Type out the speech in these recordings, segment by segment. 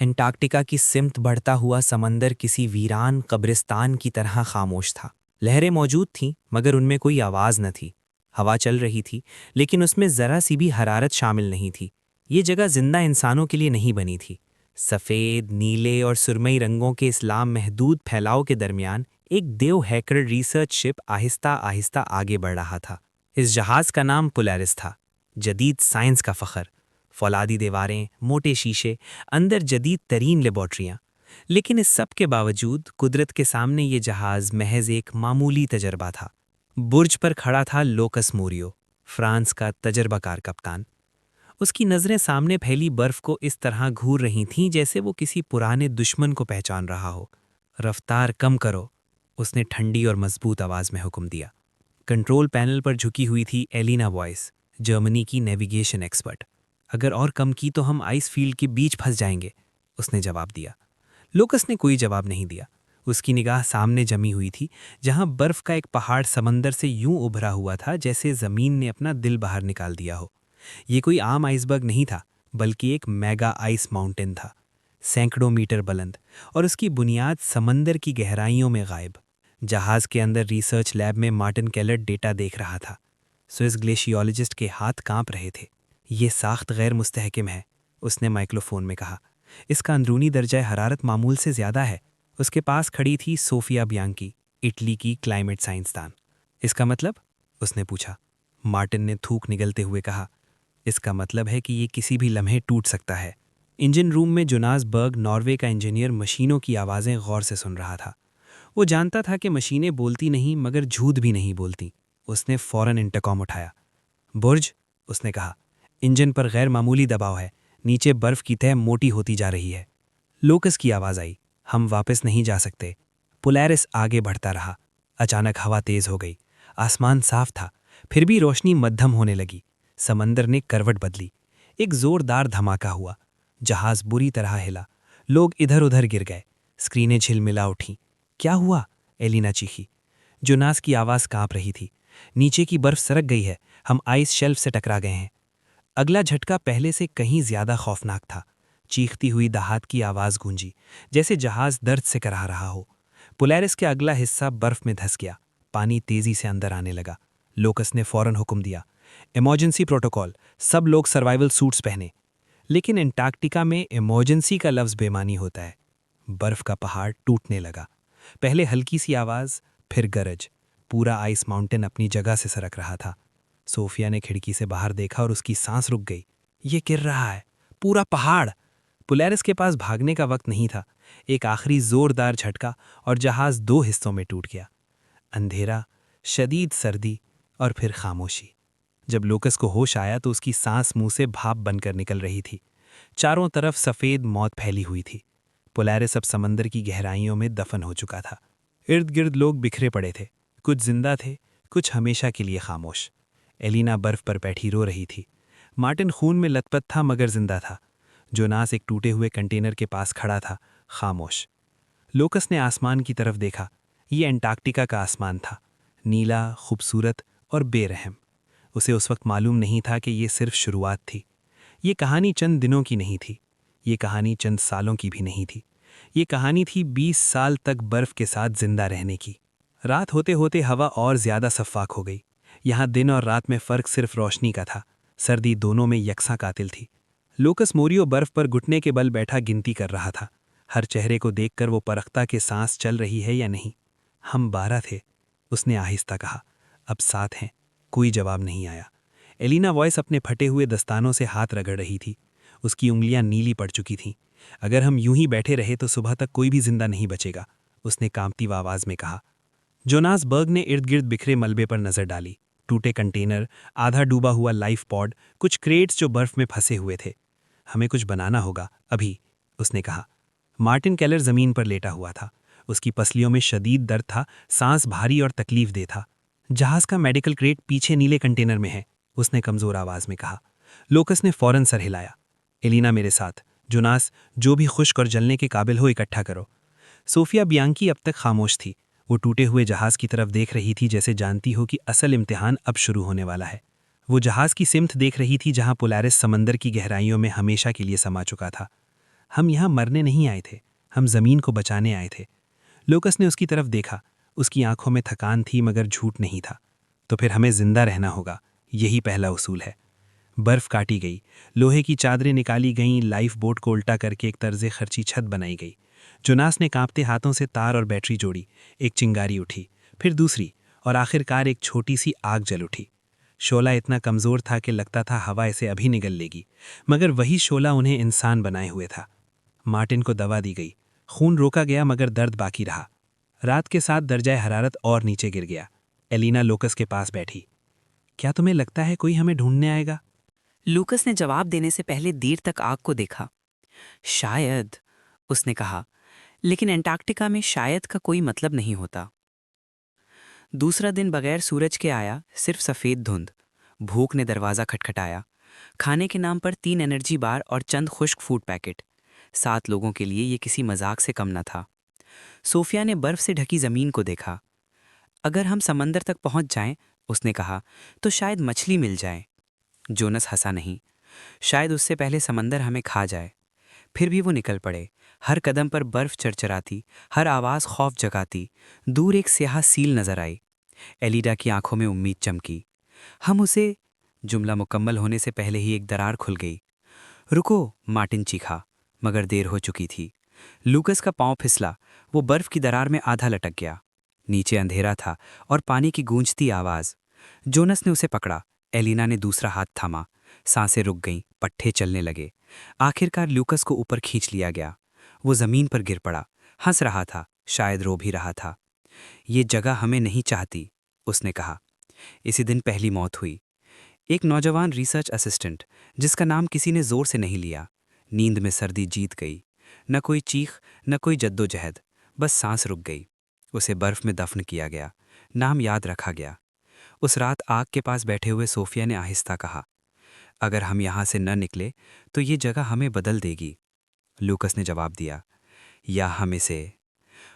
Antarctica की सिमत बढ़ता हुआ समंदर किसी वीरान कब्रिस्तान की तरह खामोश था। लहरें मौजूद थीं मगर उनमें कोई आवाज़ न थी। हवा चल रही थी लेकिन उसमें ज़रा सी भी हरारत शामिल नहीं थी। ये जगह जिंदा इंसानों के लिए नहीं बनी थी। सफ़ेद, नीले और सुरमई रंगों के इस्लाम महदूद फैलाव के दरमियान एक देव hacker research ship Aahista Aahista आगे बढ़ रहा था। इस जहाज़ का नाम पोलारिस था। जदीद साइंस का फ़ख्र, फौलादी दीवारें, मोटे शीशे, अंदर जदीद तरीन लेबॉर्ट्रियाँ। लेकिन इस सब के बावजूद कुदरत के सामने ये जहाज़ महज एक मामूली तजर्बा था। बुर्ज पर खड़ा था लोकस मोरियो, फ्रांस का तजर्बाकार कप्तान। उसकी नज़रें सामने फैली बर्फ को इस तरह घूर रही थीं जैसे वो किसी पुराने दुश्मन को पहचान रहा हो। रफ्तार कम करो, उसने ठंडी और मजबूत आवाज़ में हुक्म दिया। कंट्रोल पैनल पर झुकी हुई थी एलिना वॉइस, जर्मनी की नेविगेशन एक्सपर्ट। अगर और कम की तो हम आइस फील्ड के बीच फंस जाएंगे, उसने जवाब दिया। लोकस ने कोई जवाब नहीं दिया। उसकी निगाह सामने जमी हुई थी, जहां बर्फ का एक पहाड़ समंदर से यूं उभरा हुआ था जैसे जमीन ने अपना दिल बाहर निकाल दिया हो। ये कोई आम आइसबर्ग नहीं था, बल्कि एक मेगा आइस माउंटेन था, सैकड़ों मीटर बुलंद, और उसकी बुनियाद समंदर की गहराइयों में गायब। जहाज के अंदर रिसर्च लैब में मार्टिन केलर डेटा देख रहा था। स्विस ग्लेशियोलॉजिस्ट के हाथ कांप रहे थे। ये साख्त गैर मुस्तहकिम है, उसने माइक्रोफोन में कहा। इसका अंदरूनी दर्जा हरारत मामूल से ज़्यादा है। उसके पास खड़ी थी सोफिया बियांकी, इटली की क्लाइमेट साइंसदान। इसका मतलब? उसने पूछा। मार्टिन ने थूक निगलते हुए कहा, इसका मतलब है कि ये किसी भी लम्हे टूट सकता है। इंजन रूम में जोनास बर्ग, नॉर्वे का इंजीनियर, मशीनों की आवाज़ें गौर से सुन रहा था। वो जानता था कि मशीनें बोलती नहीं मगर झूठ भी नहीं बोलती। उसने फ़ौरन इंटरकॉम उठाया। बुर्ज, उसने कहा, इंजन पर गैर मामूली दबाव है। नीचे बर्फ की तह मोटी होती जा रही है। लोकस की आवाज़ आई, हम वापस नहीं जा सकते। पोलैरिस आगे बढ़ता रहा। अचानक हवा तेज़ हो गई। आसमान साफ था, फिर भी रोशनी मध्यम होने लगी। समंदर ने करवट बदली। एक जोरदार धमाका हुआ। जहाज़ बुरी तरह हिला। लोग इधर उधर गिर गए। स्क्रीनें झिलमिला उठीं। क्या हुआ? एलिना चीखी। जोनास की आवाज़ कांप रही थी। नीचे की बर्फ सरक गई है, हम आइस शेल्फ से टकरा गए हैं। अगला झटका पहले से कहीं ज्यादा खौफनाक था। चीखती हुई दहात की आवाज़ गूंजी, जैसे जहाज़ दर्द से कराह रहा हो। पोलैरिस के अगला हिस्सा बर्फ में धंस गया। पानी तेजी से अंदर आने लगा। लोकस ने फौरन हुक्म दिया, इमरजेंसी प्रोटोकॉल, सब लोग सर्वाइवल सूट्स पहने। लेकिन एंटार्क्टिका में इमरजेंसी का लफ्ज़ बेमानी होता है। बर्फ का पहाड़ टूटने लगा। पहले हल्की सी आवाज़, फिर गरज। पूरा आइस माउंटेन अपनी जगह से सरक रहा था। सोफिया ने खिड़की से बाहर देखा और उसकी सांस रुक गई। ये गिर रहा है, पूरा पहाड़। पोलैरिस के पास भागने का वक्त नहीं था। एक आखिरी जोरदार झटका और जहाज दो हिस्सों में टूट गया। अंधेरा, शदीद सर्दी और फिर खामोशी। जब लोकस को होश आया तो उसकी सांस मुंह से भाप बनकर निकल रही थी। चारों तरफ सफ़ेद मौत फैली हुई थी। पोलैरिस अब समंदर की गहराइयों में दफन हो चुका था। इर्द गिर्द लोग बिखरे पड़े थे, कुछ जिंदा थे, कुछ हमेशा के लिए खामोश। एलिना बर्फ पर बैठी रो रही थी। मार्टिन खून में लथपथ था मगर जिंदा था। जोनास एक टूटे हुए कंटेनर के पास खड़ा था, खामोश। लोकस ने आसमान की तरफ देखा। ये एंटार्क्टिका का आसमान था, नीला, खूबसूरत और बेरहम। उसे उस वक्त मालूम नहीं था कि ये सिर्फ शुरुआत थी। ये कहानी चंद दिनों की नहीं थी। ये कहानी चंद सालों की भी नहीं थी। ये कहानी थी 20 साल तक बर्फ के साथ जिंदा रहने की। रात होते होते हवा और ज्यादा सफ़ाक हो गई। यहाँ दिन और रात में फ़र्क सिर्फ रोशनी का था। सर्दी दोनों में यकसा कातिल थी। लोकस मोरियो बर्फ पर घुटने के बल बैठा गिनती कर रहा था। हर चेहरे को देखकर वो परखता कि सांस चल रही है या नहीं। हम 12 थे, उसने आहिस्ता कहा। अब 7 हैं। कोई जवाब नहीं आया। एलिना वॉइस अपने फटे हुए दस्तानों से हाथ रगड़ रही थी। उसकी उंगलियां नीली पड़ चुकी थीं। अगर हम यूं ही बैठे रहे तो सुबह तक कोई भी जिंदा नहीं बचेगा, उसने कांपती हुई आवाज में कहा। जोनास बर्ग ने इर्द गिर्द बिखरे मलबे पर नजर डाली। टूटे कंटेनर, आधा डूबा हुआ लाइफ पॉड, कुछ क्रेट्स जो बर्फ में फंसे हुए थे। हमें कुछ बनाना होगा अभी, उसने कहा। मार्टिन केलर जमीन पर लेटा हुआ था। उसकी पसलियों में शदीद दर्द था, सांस भारी और तकलीफ दे था। जहाज का मेडिकल क्रेट पीछे नीले कंटेनर में है, उसने कमजोर आवाज में कहा। लोकस ने फौरन सर हिलाया। एलिना मेरे साथ। जोनास, जो भी खुश्क और जलने के काबिल हो इकट्ठा करो। सोफिया बियांकी अब तक खामोश थी। वो टूटे हुए जहाज की तरफ देख रही थी जैसे जानती हो कि असल इम्तिहान अब शुरू होने वाला है। वो जहाज की सिमत देख रही थी जहां पोलैरिस समंदर की गहराइयों में हमेशा के लिए समा चुका था। हम यहाँ मरने नहीं आए थे, हम ज़मीन को बचाने आए थे। लूकस ने उसकी तरफ देखा। उसकी आंखों में थकान थी मगर झूठ नहीं था। तो फिर हमें जिंदा रहना होगा, यही पहला उसूल है। बर्फ काटी गई, लोहे की चादरें निकाली गईं, लाइफ बोट को उल्टा करके एक तर्जे खर्ची छत बनाई गई। जोनास ने कांपते हाथों से तार और बैटरी जोड़ी। एक चिंगारी उठी, फिर दूसरी, और आखिरकार एक छोटी सी आग जल उठी। शोला इतना कमज़ोर था कि लगता था हवा इसे अभी निगल लेगी, मगर वही शोला उन्हें इंसान बनाए हुए था। मार्टिन को दवा दी गई, खून रोका गया मगर दर्द बाकी रहा। रात के साथ दर्जाए हरारत और नीचे गिर गया। एलिना लूकस के पास बैठी। क्या तुम्हें लगता है कोई हमें ढूंढने आएगा? लूकस ने जवाब देने से पहले देर तक आग को देखा। शायद, उसने कहा, लेकिन एंटार्क्टिका में शायद का कोई मतलब नहीं होता। दूसरा दिन बगैर सूरज के आया, सिर्फ सफ़ेद धुंध। भूख ने दरवाज़ा खटखटाया। खाने के नाम पर 3 एनर्जी बार और चंद खुश्क फूड पैकेट। 7 लोगों के लिए ये किसी मजाक से कम न था। सोफिया ने बर्फ से ढकी ज़मीन को देखा। अगर हम समंदर तक पहुंच जाएं, उसने कहा, तो शायद मछली मिल जाए। जोनस हंसा नहीं। शायद उससे पहले समंदर हमें खा जाए। फिर भी वो निकल पड़े। हर कदम पर बर्फ चरचराती, हर आवाज़ खौफ जगाती। दूर एक स्याह सील नजर आई। एलिडा की आंखों में उम्मीद चमकी। हम उसे जुमला मुकम्मल होने से पहले ही एक दरार खुल गई। रुको, मार्टिन चीखा, मगर देर हो चुकी थी। लूकस का पांव फिसला। वो बर्फ की दरार में आधा लटक गया। नीचे अंधेरा था और पानी की गूंजती आवाज़। जोनस ने उसे पकड़ा। एलिना ने दूसरा हाथ थामा। सांसें रुक गईं, पट्टे चलने लगे। आखिरकार लूकस को ऊपर खींच लिया गया। वो जमीन पर गिर पड़ा, हंस रहा था, शायद रो भी रहा था। ये जगह हमें नहीं चाहती, उसने कहा। इसी दिन पहली मौत हुई। एक नौजवान रिसर्च असिस्टेंट, जिसका नाम किसी ने जोर से नहीं लिया। नींद में सर्दी जीत गई। न कोई चीख, न कोई जद्दोजहद, बस सांस रुक गई। उसे बर्फ में दफन किया गया। नाम याद रखा गया। उस रात आग के पास बैठे हुए सोफिया ने आहिस्ता कहा, अगर हम यहाँ से न निकले तो ये जगह हमें बदल देगी। लूकस ने जवाब दिया, या हम इसे।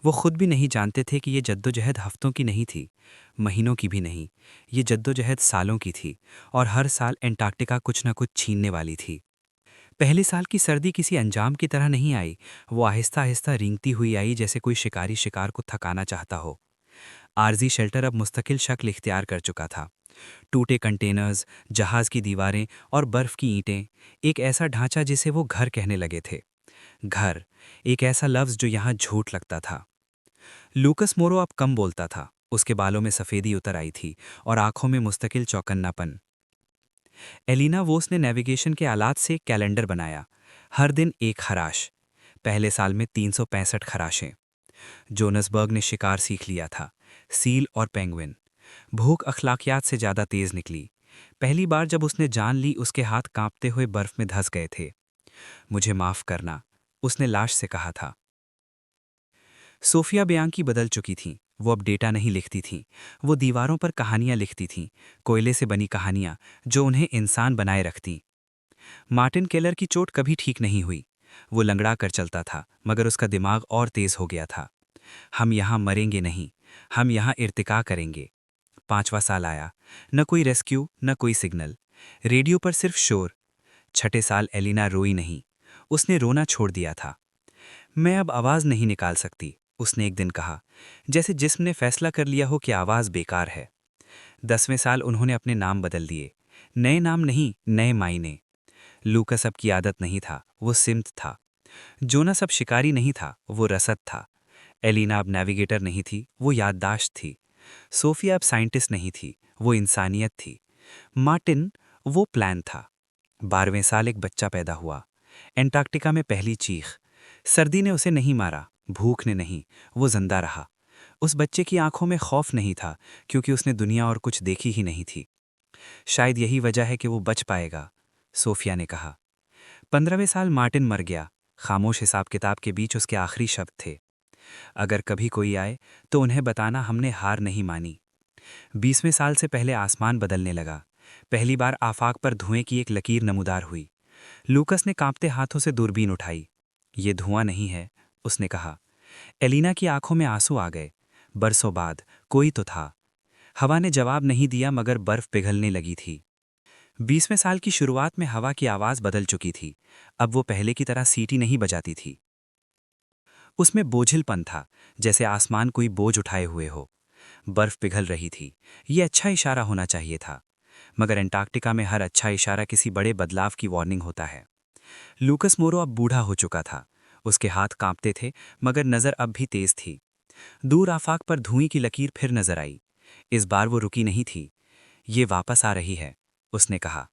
वो खुद भी नहीं जानते थे कि ये जद्दोजहद हफ्तों की नहीं थी, महीनों की भी नहीं। ये जद्दोजहद सालों की थी, और हर साल एंटार्क्टिका कुछ न कुछ छीनने वाली थी। पहले साल की सर्दी किसी अंजाम की तरह नहीं आई। वो आहिस्ता आहिस्ता रेंगती हुई आई, जैसे कोई शिकारी शिकार को थकाना चाहता हो। आरजी शेल्टर अब मुस्तकिल शक्ल इख्तियार कर चुका था। टूटे कंटेनर्स, जहाज की दीवारें और बर्फ की ईंटें, एक ऐसा ढांचा जिसे वो घर कहने लगे थे। घर, एक ऐसा लफ्ज जो यहाँ झूठ लगता था। लूकस मोरो अब कम बोलता था। उसके बालों में सफ़ेदी उतर आई थी और आंखों में मुस्तकिल चौकन्नापन। एलिना वोस ने नेविगेशन के आलात से एक कैलेंडर बनाया। हर दिन एक खराश। पहले साल में 365 खराशें। जोनसबर्ग ने शिकार सीख लिया था, सील और पेंगुइन। भूख अखलाकियात से ज़्यादा तेज़ निकली। पहली बार जब उसने जान ली, उसके हाथ कांपते हुए बर्फ में धंस गए थे। मुझे माफ़ करना, उसने लाश से कहा था। सोफिया बियांकी बदल चुकी थीं। वो अब डेटा नहीं लिखती थीं। वो दीवारों पर कहानियां लिखती थीं, कोयले से बनी कहानियां जो उन्हें इंसान बनाए रखती। मार्टिन केलर की चोट कभी ठीक नहीं हुई। वो लंगड़ा कर चलता था, मगर उसका दिमाग और तेज हो गया था। हम यहाँ मरेंगे नहीं, हम यहाँ इर्तिका करेंगे। 5वां साल आया। न कोई रेस्क्यू, न कोई सिग्नल। रेडियो पर सिर्फ शोर। छठे साल एलिना रोई नहीं। उसने रोना छोड़ दिया था। मैं अब आवाज़ नहीं निकाल सकती, उसने एक दिन कहा, जैसे जिस्म ने फैसला कर लिया हो कि आवाज़ बेकार है। 10वें साल उन्होंने अपने नाम बदल दिए। नए नाम नहीं, नए मायने। लूकस अब की आदत नहीं था, वो सिमत था। जोनस अब शिकारी नहीं था, वो रसद था। एलिना अब नेविगेटर नहीं थी, वो याददाश्त थी। सोफिया अब साइंटिस्ट नहीं थी, वो इंसानियत थी। मार्टिन, वो प्लान था। 12वें साल एक बच्चा पैदा हुआ। एंटार्क्टिका में पहली चीख। सर्दी ने उसे नहीं मारा, भूख ने नहीं, वो जिंदा रहा। उस बच्चे की आंखों में खौफ नहीं था, क्योंकि उसने दुनिया और कुछ देखी ही नहीं थी। शायद यही वजह है कि वो बच पाएगा, सोफिया ने कहा। 15वें साल मार्टिन मर गया। खामोश हिसाब किताब के बीच उसके आखिरी शब्द थे, अगर कभी कोई आए तो उन्हें बताना हमने हार नहीं मानी। 20वें साल से पहले आसमान बदलने लगा। पहली बार आफाक पर धुएं की एक लकीर नमूदार हुई। लूकस ने कांपते हाथों से दूरबीन उठाई। ये धुआं नहीं है, उसने कहा। एलिना की आंखों में आंसू आ गए। बरसों बाद कोई तो था। हवा ने जवाब नहीं दिया, मगर बर्फ पिघलने लगी थी। 20वें साल की शुरुआत में हवा की आवाज़ बदल चुकी थी। अब वो पहले की तरह सीटी नहीं बजाती थी। उसमें बोझिलपन था, जैसे आसमान कोई बोझ उठाए हुए हो। बर्फ पिघल रही थी। ये अच्छा इशारा होना चाहिए था, मगर एंटार्कटिका में हर अच्छा इशारा किसी बड़े बदलाव की वार्निंग होता है। लूकस मोरो अब बूढ़ा हो चुका था। उसके हाथ कांपते थे, मगर नज़र अब भी तेज थी। दूर आफाक पर धुएं की लकीर फिर नजर आई। इस बार वो रुकी नहीं थी। ये वापस आ रही है, उसने कहा।